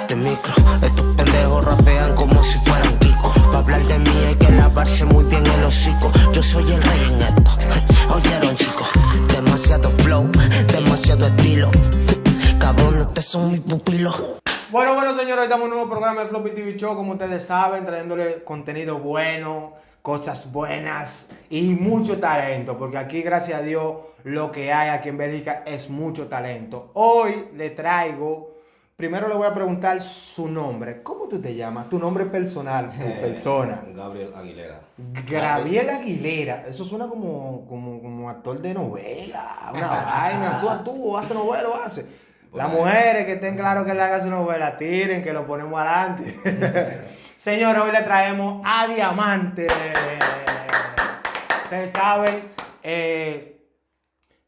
este micro. Estos pendejos rapean como si fueran Kiko. Pa' hablar de mí hay que lavarse muy bien el hocico. Yo soy el rey en esto. Oyeron, chicos, demasiado flow, demasiado estilo. Cabrón, ustedes son mis pupilos. Bueno, señores, estamos en un nuevo programa de Floppy TV Show, como ustedes saben, trayéndole contenido bueno, cosas buenas y mucho talento, porque aquí, gracias a Dios, lo que hay aquí en Bélgica es mucho talento. Hoy le traigo, primero le voy a preguntar su nombre. ¿Cómo tú te llamas? Tu nombre personal, tu persona. Gabriel Aguilera. Gabriel Aguilera, eso suena como actor de novela, una vaina, tú hace novela o hace. Las mujeres que estén claros que le hagan su novela, tiren, que lo ponemos adelante. Señores, hoy le traemos a Diamante. Ustedes saben,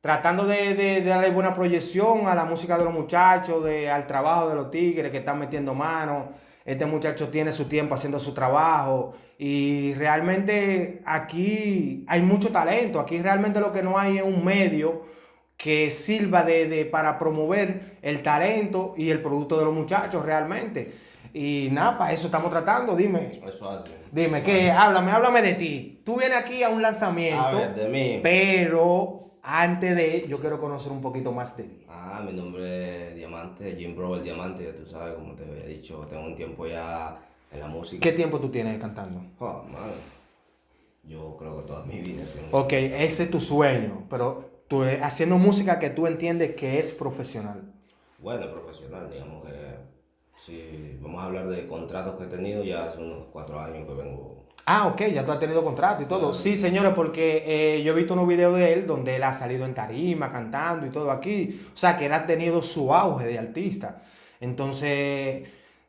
tratando de darle buena proyección a la música de los muchachos, al trabajo de los tigres que están metiendo mano. Este muchacho tiene su tiempo haciendo su trabajo y realmente aquí hay mucho talento. Aquí realmente lo que no hay es un medio que sirva para promover el talento y el producto de los muchachos realmente. Y nada, para eso estamos tratando. Dime. Eso hace. Dime, ¿qué? Háblame de ti. Tú vienes aquí a un lanzamiento. A ver, de mí. Pero antes de, yo quiero conocer un poquito más de ti. Mi nombre es Diamante, Jim Bro el Diamante, ya tú sabes, como te había dicho, tengo un tiempo ya en la música. ¿Qué tiempo tú tienes cantando? Oh, man. Yo creo que toda mi vida. Tengo... Ok, ese es tu sueño, pero tú haciendo música que tú entiendes que es profesional. Bueno, profesional, digamos que si vamos a hablar de contratos que he tenido, ya hace unos 4 años que vengo. Ah, ok, ya tú has tenido contrato y todo. Sí, señores, porque yo he visto unos videos de él donde él ha salido en tarima, cantando y todo aquí. O sea, que él ha tenido su auge de artista. Entonces,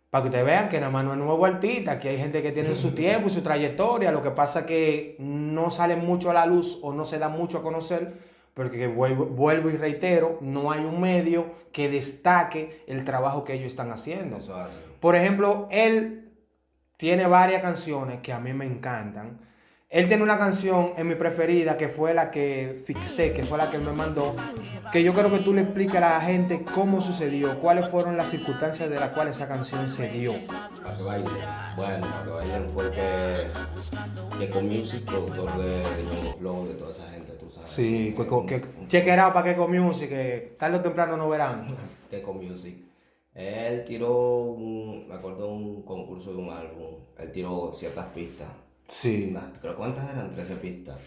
para que ustedes vean que nada más no es nuevo artista, que hay gente que tiene su tiempo y su trayectoria. Lo que pasa es que no sale mucho a la luz o no se da mucho a conocer, porque vuelvo y reitero, no hay un medio que destaque el trabajo que ellos están haciendo. Eso hace. Por ejemplo, él tiene varias canciones que a mí me encantan. Él tiene una canción en mi preferida que fue la que fixé, que fue la que él me mandó, que yo quiero que tú le expliques a la gente cómo sucedió, cuáles fueron las circunstancias de las cuales esa canción se dio. A que baile. Bueno, a que bailen fue que con Music, productor de Nuevo Flow, de toda esa gente, tú sabes. Sí, check it out para que con Music, que tarde o temprano no verán. Que con Music. Él tiró, me acuerdo de un concurso de un álbum, él tiró ciertas pistas. Sí. Creo cuántas eran, 13 pistas.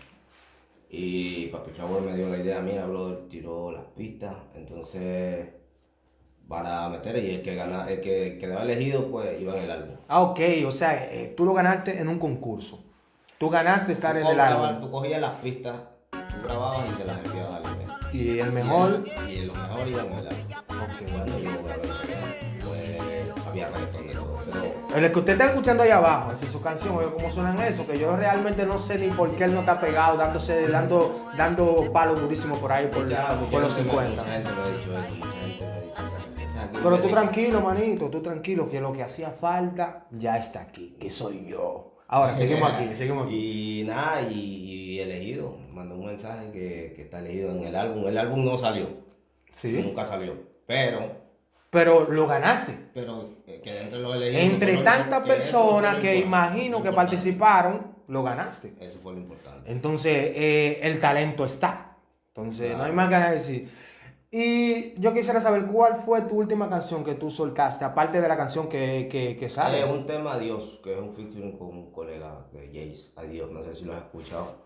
Y Papi Chavo me dio la idea, mira, bro, tiró las pistas, entonces para meter y el que quedaba elegido pues iba en el álbum. Ah, ok, o sea, tú lo ganaste en un concurso. Tú ganaste estar en el álbum. Tú cogías las pistas, tú grababas y te las enviabas al email. Y el mejor. Y lo mejor iba en el álbum. Ok, Cuando yo grabé el reggaetón, pues había reggaetón de todo. El que usted está escuchando ahí abajo, así su canción, oye cómo suenan eso, que yo realmente no sé ni por qué él no está pegado, dando palos durísimos por ahí, por los 50. Mucha gente me ha dicho eso, mucha gente me ha dicho eso. O sea, Pero tú tranquilo, manito, tú tranquilo, que lo que hacía falta ya está aquí, que soy yo. Ahora, seguimos aquí. Y nada, y elegido, mandó un mensaje que está elegido en el álbum. El álbum no salió, Sí. nunca salió, pero lo ganaste. que entre los elegidos. Entre tantas personas que imagino que participaron, lo ganaste. Eso fue lo importante. Entonces, el talento está. Entonces, Claro. no hay más que decir. Y yo quisiera saber cuál fue tu última canción que tú soltaste, aparte de la canción que sale. Es un tema Adiós, que es un featuring con un colega de Jace. Adiós, no sé si lo has escuchado.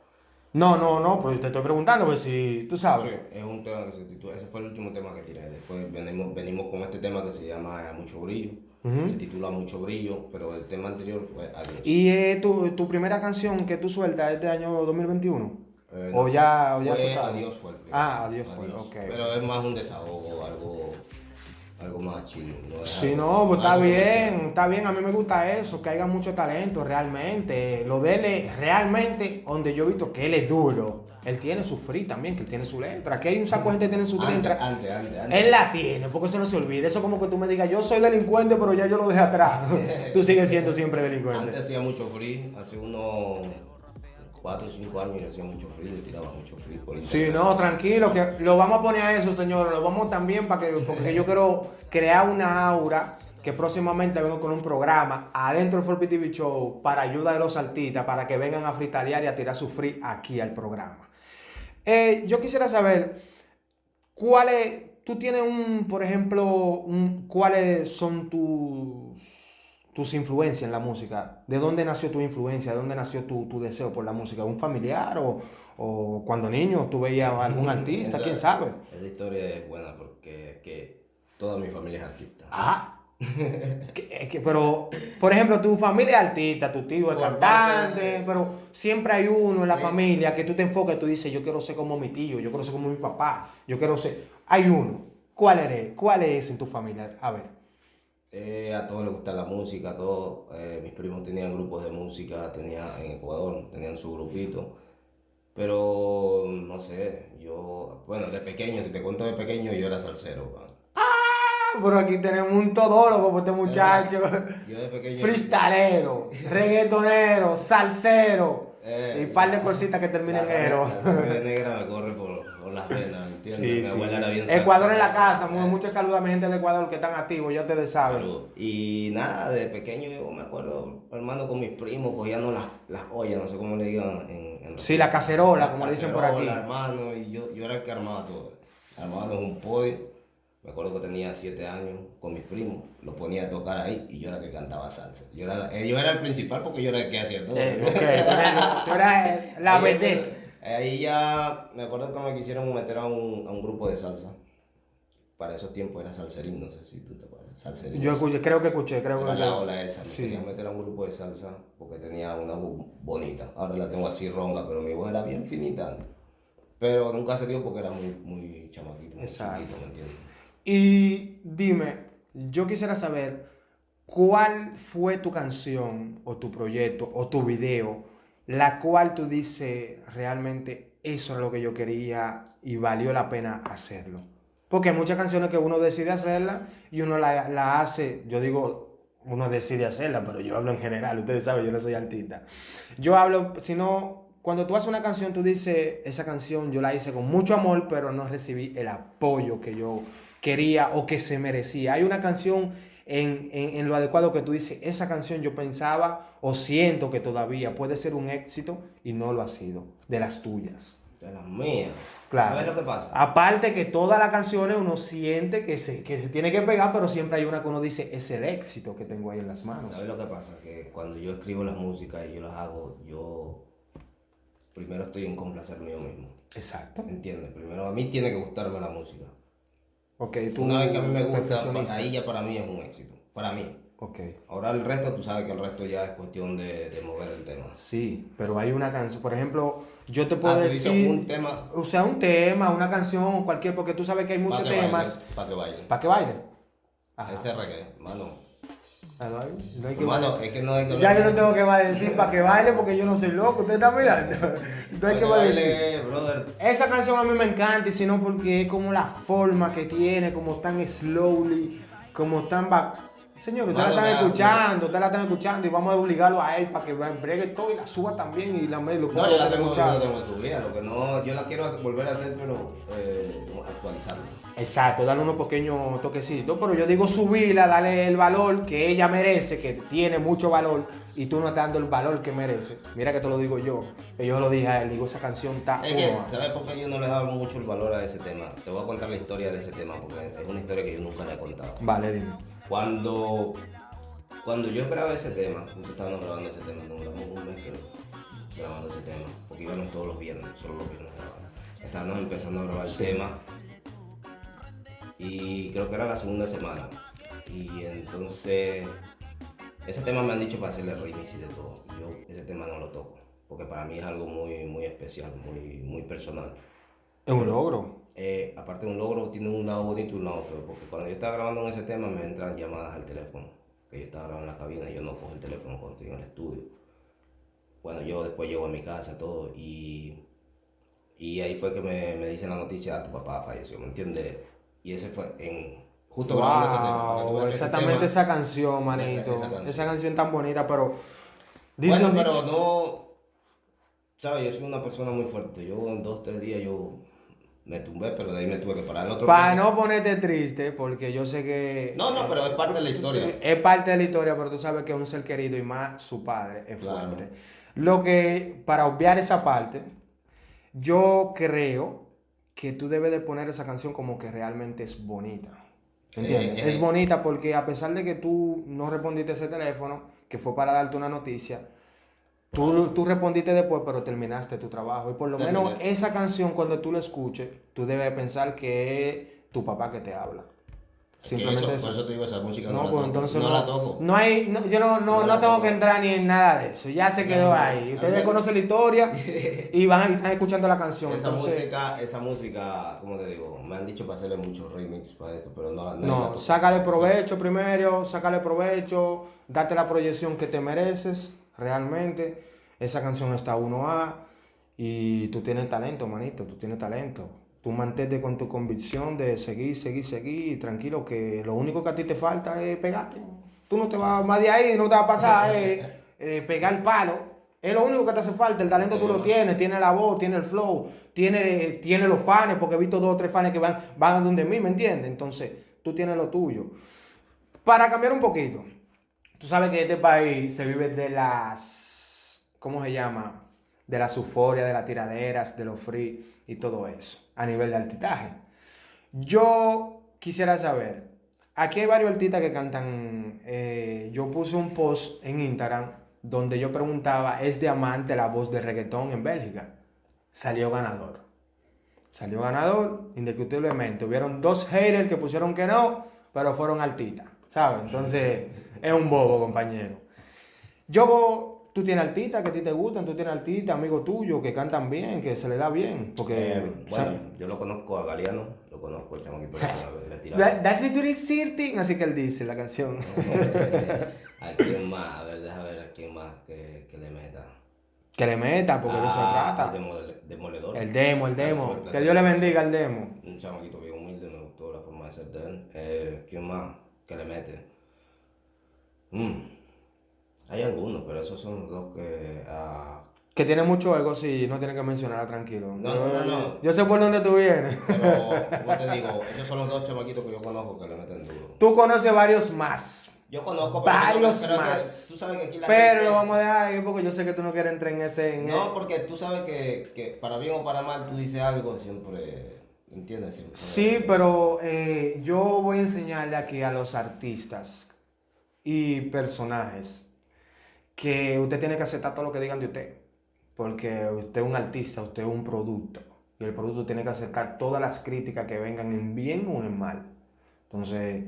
No, pues te estoy preguntando, pues si tú sabes. Sí, es un tema que se titula, ese fue el último tema que tiré. Después venimos con este tema que se llama Mucho Brillo. Se titula Mucho Brillo, pero el tema anterior fue Adiós. ¿Y tu primera canción que tú sueltas es de año 2021? No, ¿O ya fue soltado? Adiós fue el primero. Adiós fue, ok. Pero es más un desahogo, algo más chill. Sí, no, pues está bien, a mí me gusta eso, que haya mucho talento realmente. Lo de él, realmente, donde yo he visto que él es duro, él tiene su free también, que él tiene su letra. Aquí hay un saco de gente que tiene su letra. Antes. Él la tiene, porque eso no se olvide. Eso como que tú me digas, yo soy delincuente, pero ya yo lo dejé atrás. Tú sigues siendo siempre delincuente. Antes hacía mucho free, hace unos 4 o 5 años yo hacía mucho frío, tiraba mucho frío por internet. Sí, no, tranquilo, que lo vamos a poner a eso, señores. Lo vamos también porque yo quiero crear una aura que próximamente vengo con un programa adentro del Forpi TV Show para ayuda de los artistas, para que vengan a freestylear y a tirar su free aquí al programa. Yo quisiera saber, tú tienes por ejemplo, cuáles son tus influencias en la música? ¿De dónde nació tu influencia? ¿De dónde nació tu deseo por la música? ¿Un familiar o cuando niño tú veías a algún artista? ¿Quién sabe? Esa historia es buena porque es que toda mi familia es artista. Ah. Pero, por ejemplo, tu familia es artista, tu tío es cantante, pero siempre hay uno en la familia que tú te enfocas y tú dices, yo quiero ser como mi tío, yo quiero ser como mi papá, yo quiero ser... Hay uno. ¿Cuál eres? ¿Cuál es en tu familia? A ver. A todos les gusta la música, a todos. Mis primos tenían grupos de música, en Ecuador, tenían su grupito. Pero, no sé, bueno, de pequeño, si te cuento de pequeño, yo era salsero. Pero aquí tenemos un todólogo por este muchacho. Yo de pequeño... Freestalero, reggaetonero, salsero. Y un par de cositas que terminen en ero. La sangre negra me corre por las venas, ¿entiendes? Sí, Mi abuela era bien Ecuador en la salsera. casa, muchos saludos a mi gente de Ecuador que están activos, ya ustedes saben. Y nada, de pequeño yo me acuerdo, hermano, con mis primos, cogíamos las ollas, no sé cómo le digan Sí, la cacerola, como le dicen por aquí. Hermano, y yo era el que armaba todo. Armábamos un podio. Me acuerdo que tenía 7 años con mis primos, lo ponía a tocar ahí y yo era el que cantaba salsa. Yo era el principal porque yo era el que hacía todo. Tú eras la vedette. Ahí ya me acuerdo que me quisieron meter a un grupo de salsa. Para esos tiempos era salserín, no sé si tú te acuerdas. Salserín. Yo creo que escuché. Era la ola esa. Me querían meter a un grupo de salsa porque tenía una voz bonita. Ahora la tengo así ronca, pero mi voz era bien finita. Pero nunca se dio porque era muy chamaquito, muy chiquito, ¿me entiendes? Y dime, yo quisiera saber cuál fue tu canción o tu proyecto o tu video, la cual tú dices realmente eso es lo que yo quería y valió la pena hacerlo. Porque hay muchas canciones que uno decide hacerla y uno la hace, yo digo, uno decide hacerla, pero yo hablo en general, ustedes saben, yo no soy artista. Yo hablo, cuando tú haces una canción, tú dices, esa canción yo la hice con mucho amor, pero no recibí el apoyo que yo quería o que se merecía. Hay una canción en lo adecuado que tú dices, esa canción yo pensaba o siento que todavía puede ser un éxito y no lo ha sido, de las tuyas. De las mías. Claro. ¿Sabes lo que pasa? Aparte que todas las canciones uno siente que se tiene que pegar, pero siempre hay una que uno dice, es el éxito que tengo ahí en las manos. ¿Sabes lo que pasa? Que cuando yo escribo las músicas y yo las hago, yo primero estoy en complacerme yo mismo. Exacto. ¿Entiendes? Primero a mí tiene que gustarme la música. Okay, una vez que a mí me gusta, ahí ya para mí es un éxito. Para mí. Okay. Ahora el resto, tú sabes que el resto ya es cuestión de mover el tema. Sí, pero hay una canción, por ejemplo, yo te puedo decir... un tema. O sea, un tema, una canción, cualquier, porque tú sabes que hay muchos temas. Para que baile. ¿Para que baile? Ajá. Ese reggae, mano. No hay que mano, es que no hay que... Ya yo no tengo que decir para que baile porque yo no soy loco, usted está mirando. No hay que baile, brother. Esa canción a mí me encanta y si no porque es como la forma que tiene, como tan slowly, como tan... Señor, ustedes la están escuchando y vamos a obligarlo a él para que bregue todo y la suba también y la lo No, yo la tengo subida, lo que no, yo la quiero volver a hacer, pero actualizarla. Exacto, darle unos pequeños toquecitos, pero yo digo subirla, darle el valor que ella merece, que tiene mucho valor, y tú no estás dando el valor que merece. Mira que te lo digo yo, que yo lo dije a él, digo, esa canción está... Es que, ¿sabes por qué yo no le he dado mucho el valor a ese tema? Te voy a contar la historia de ese tema, porque es una historia que yo nunca le he contado. Vale, dime. Cuando yo grabé ese tema, nosotros estábamos grabando ese tema, nos grabamos un mes creo, grabando ese tema, porque íbamos todos los viernes, solo los viernes grabando. Estábamos empezando a grabar el tema y creo que era la segunda semana. Y entonces, ese tema me han dicho para hacerle remix y de todo. Yo ese tema no lo toco, porque para mí es algo muy especial, muy personal. Es un logro. Aparte de un logro, tiene un lado bonito y un lado feo, porque cuando yo estaba grabando en ese tema me entran llamadas al teléfono, que yo estaba grabando en la cabina y yo no cojo el teléfono cuando estoy en el estudio. Bueno, yo después llego a mi casa, todo, y ahí fue que me dicen la noticia, tu papá falleció, ¿me entiendes? Y ese fue justo grabando ese tema. Wow, exactamente esa canción, manito. Esa canción tan bonita, pero... Bueno, pero no... ¿Sabes? Yo soy una persona muy fuerte. Yo en 2-3 días me tumbé, pero de ahí me tuve que parar en otro Para piso. no ponerte triste, porque yo sé que... No, pero es parte de la historia. Es parte de la historia, pero tú sabes que es un ser querido y más su padre es Claro. fuerte. Lo que, para obviar esa parte, yo creo que tú debes de poner esa canción como que realmente es bonita. ¿Entiendes? Es bonita porque a pesar de que tú no respondiste ese teléfono, que fue para darte una noticia, tú respondiste después, pero terminaste tu trabajo. Y por lo menos esa canción, cuando tú la escuches, tú debes pensar que es tu papá que te habla. Simplemente Por eso te digo, esa música no, no, pues la toco. entonces No la toco. no hay, yo no tengo que entrar ni en nada de eso. Ya se quedó ahí. Ustedes conocen la historia y están escuchando la canción. Esa entonces, música, como te digo, me han dicho para hacerle muchos remix para esto, pero no la no, toco. sácale provecho primero, sácale provecho, date la proyección que te mereces realmente. Esa canción está 1A y tú tienes talento, manito, tú tienes talento. Tú mantente con tu convicción de seguir, y tranquilo, que lo único que a ti te falta es pegarte. Tú no te vas más de ahí, no te va a pasar pegar el palo. Es lo único que te hace falta, el talento tú lo tienes la voz, tienes el flow, tiene los fans, porque he visto 2 o 3 fans que van donde mí, ¿me entiendes? Entonces, tú tienes lo tuyo. Para cambiar un poquito, tú sabes que este país se vive de las, ¿cómo se llama? De las euforias, de las tiraderas, de los free y todo eso, a nivel de altitaje. Yo quisiera saber, aquí hay varios artistas que cantan, yo puse un post en Instagram donde yo preguntaba, ¿es Diamante la voz de reggaetón en Bélgica? Salió ganador. Salió ganador, indiscutiblemente. Hubieron 2 haters que pusieron que no, pero fueron artistas, ¿sabes? Entonces, es un bobo, compañero. Tú tienes artistas que a ti te gustan, tú tienes artistas, amigos tuyos, que cantan bien, que se les da bien, porque... Bueno, yo lo conozco a Galeano, lo conozco el chamaquito que le tiraba. That's the thing, así que él dice la canción. ¿A quién más? A ver, déjame ver a quién más que le meta. Que le meta, porque de eso se trata. El demoledor. El demo. Que Dios le bendiga el demo. Un chamaquito bien humilde, me gustó la forma de ser de él. ¿Quién más que le mete? Hay algunos, pero esos son los 2 que... Que tiene mucho ego, sí, no tiene que mencionarla, tranquilo. No. Yo sé por dónde tú vienes. Pero, como te digo, esos son los 2 chamaquitos que yo conozco que le meten duro. Tú conoces varios más. Yo conozco varios pero más. Tú sabes que aquí la pero gente... lo vamos a dejar ahí porque yo sé que tú no quieres entrar en ese... No, porque tú sabes que para bien o para mal tú dices algo siempre... ¿Entiendes? Siempre, sí, pero yo voy a enseñarle aquí a los artistas y personajes que usted tiene que aceptar todo lo que digan de usted. Porque usted es un artista, usted es un producto. Y el producto tiene que aceptar todas las críticas que vengan en bien o en mal. Entonces,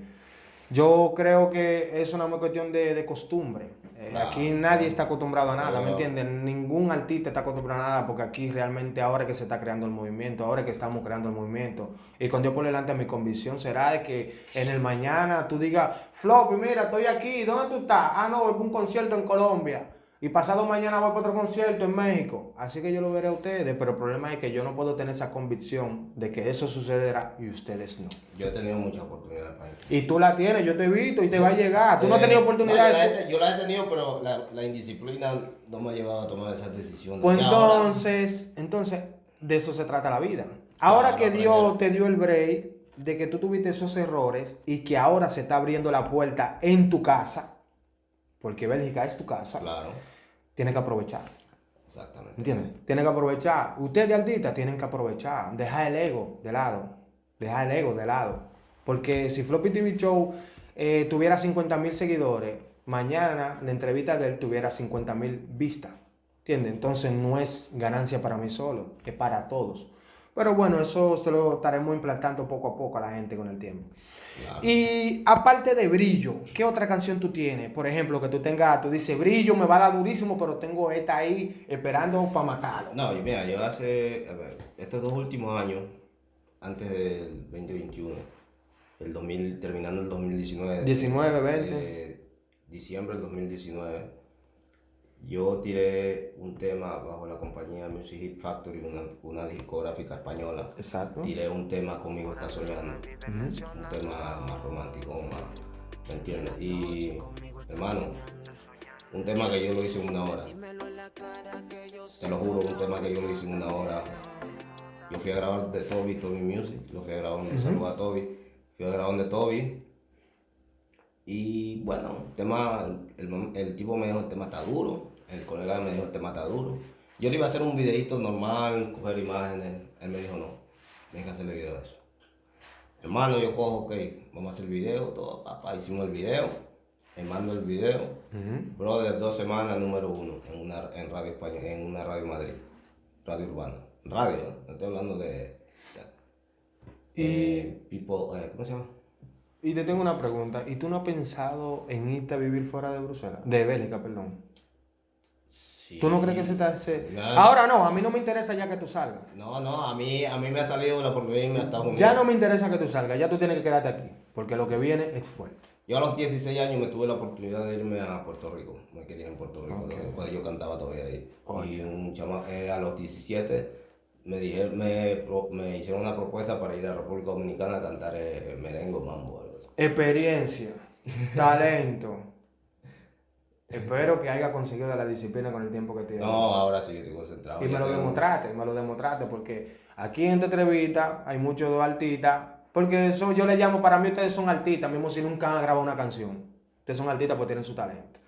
yo creo que es una cuestión de costumbre. Aquí nadie está acostumbrado a nada, ¿me entiendes? Ningún artista está acostumbrado a nada porque aquí realmente ahora es que se está creando el movimiento, ahora es que estamos creando el movimiento. Y con Dios por delante mi convicción será de que en el mañana tú digas, Floppy, mira, estoy aquí, ¿dónde tú estás? Ah, no, voy para un concierto en Colombia. Y pasado mañana voy para otro concierto en México. Así que yo lo veré a ustedes, pero el problema es que yo no puedo tener esa convicción de que eso sucederá y ustedes no. Yo he tenido muchas oportunidades para ir. Y tú la tienes, yo te he visto y te va a llegar. Tú no has tenido oportunidades. Yo las he tenido, pero la indisciplina no me ha llevado a tomar esas decisiones. Pues entonces, de eso se trata la vida. Ahora que Dios te dio el break de que tú tuviste esos errores y que ahora se está abriendo la puerta en tu casa, porque Bélgica es tu casa, claro, tienes que aprovechar. Exactamente. ¿Entiendes? Tienes que aprovechar. Ustedes de artistas tienen que aprovechar. Dejar el ego de lado. Porque si Floppy TV Show tuviera 50,000 seguidores, mañana la entrevista de él tuviera 50,000 vistas. ¿Entiendes? Entonces no es ganancia para mí solo, es para todos. Pero bueno, eso se lo estaremos implantando poco a poco a la gente con el tiempo. Claro. Y aparte de Brillo, ¿qué otra canción tú tienes? Por ejemplo, que tú dices, Brillo me va a dar durísimo, pero tengo esta ahí esperando para matarlo. No, mira, yo estos 2 últimos años, antes del 2021, terminando el 2019. 20. Diciembre del 2019. Yo tiré un tema bajo la compañía Music Hit Factory, una discográfica española. Exacto. Tiré un tema Conmigo Estás Soñando. Un tema más romántico, ¿me entiendes? Y, hermano, un tema que yo lo hice en 1 hora. Te lo juro, un tema que yo lo hice en 1 hora. Yo fui a grabar de Toby Music, lo fui a grabar donde saludo a Toby. Fui a grabar de Toby. Y bueno, el tipo me dijo, el tema está duro. El colega me dijo, el tema está duro. Yo le iba a hacer un videito normal, coger imágenes. Él me dijo, no, tienes que hacerle video de eso. Hermano, yo cojo, ok, vamos a hacer el video, todo, papá, hicimos el video. Me mando el video. Brother, 2 semanas, número 1 en Radio Española, en una radio Madrid. Radio Urbana. Radio, no estoy hablando de ¿cómo se llama? Y te tengo una pregunta. ¿Y tú no has pensado en irte a vivir fuera de Bruselas? De Bélgica, perdón. Sí. ¿Tú no crees que se te hace...? No. Ahora no, a mí no me interesa ya que tú salgas. No, a mí me ha salido la oportunidad de irme a Estados Unidos. Ya no me interesa que tú salgas, ya tú tienes que quedarte aquí. Porque lo que viene es fuerte. Yo a los 16 años me tuve la oportunidad de irme a Puerto Rico. Me quería en Puerto Rico, cuando yo cantaba todavía ahí. Y a los 17 me hicieron una propuesta para ir a República Dominicana a cantar merengue, mambo. Algo así. Experiencia, talento. Espero que haya conseguido la disciplina con el tiempo que tienes. No, ahora sí estoy concentrado. Y me lo demostraste, porque aquí en esta entrevista hay muchos artistas, porque eso yo le llamo, para mí ustedes son artistas, mismo si nunca han grabado una canción. Ustedes son artistas porque tienen su talento.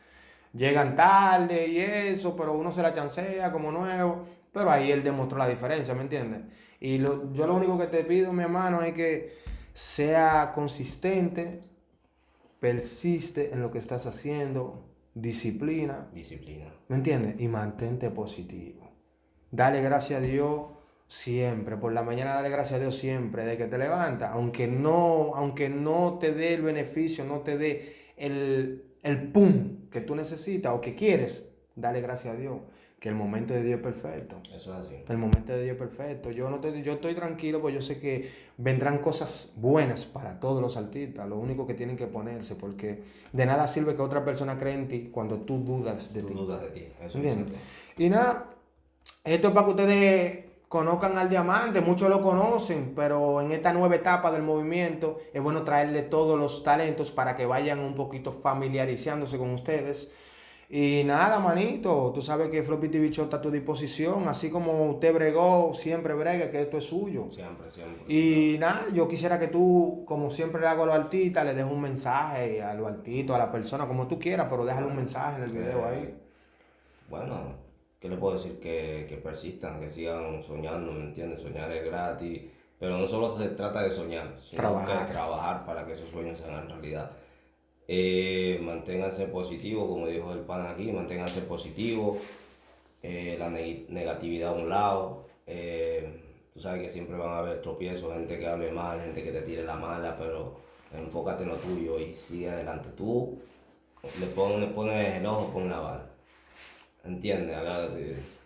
Llegan tarde y eso, pero uno se la chancea como nuevo, pero ahí él demostró la diferencia, ¿me entiendes? Y yo lo único que te pido, mi hermano, es que sea consistente, persiste en lo que estás haciendo, disciplina, ¿me entiendes? Y mantente positivo. Dale gracias a Dios siempre, por la mañana dale gracias a Dios siempre, de que te levantas, aunque no te dé el beneficio, no te dé el pum que tú necesitas o que quieres, dale gracias a Dios, que el momento de Dios es perfecto. Eso es así. El momento de Dios es perfecto. Yo estoy tranquilo porque yo sé que vendrán cosas buenas para todos los artistas. Lo único que tienen que ponerse, porque de nada sirve que otra persona cree en ti cuando tú dudas de ti. Eso ¿Entiendes? Y nada, esto es para que ustedes conozcan al Diamante. Muchos lo conocen, pero en esta nueva etapa del movimiento es bueno traerle todos los talentos para que vayan un poquito familiarizándose con ustedes. Y nada, manito, tú sabes que Floppy TV Show está a tu disposición, así como usted bregó, siempre bregue, que esto es suyo. Siempre. Y nada, yo quisiera que tú, como siempre le hago a los artistas, le dejes un mensaje a los artistas, a la persona, como tú quieras, pero déjale un mensaje en el video ahí. Bueno, ¿qué le puedo decir? Que persistan, que sigan soñando, ¿me entiendes? Soñar es gratis, pero no solo se trata de soñar, sino de trabajar para que esos sueños se hagan realidad. Manténganse positivos, como dijo el pan aquí, manténganse positivos, la negatividad a un lado. Tú sabes que siempre van a haber tropiezos, gente que hable mal, gente que te tire la mala, pero enfócate en lo tuyo y sigue adelante. Tú le pones el ojo con una bala. ¿Entiendes?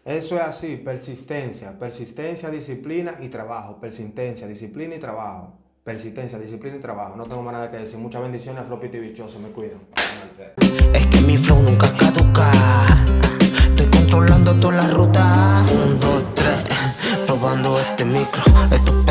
Eso es así, persistencia, disciplina y trabajo. Persistencia, disciplina y trabajo. Persistencia, disciplina y trabajo. No tengo más nada que decir. Muchas bendiciones a Floppy TV Show. Se me cuidan. Es que mi flow nunca caduca. Estoy controlando toda la ruta. 1, 2, 3. Probando este micro. Esto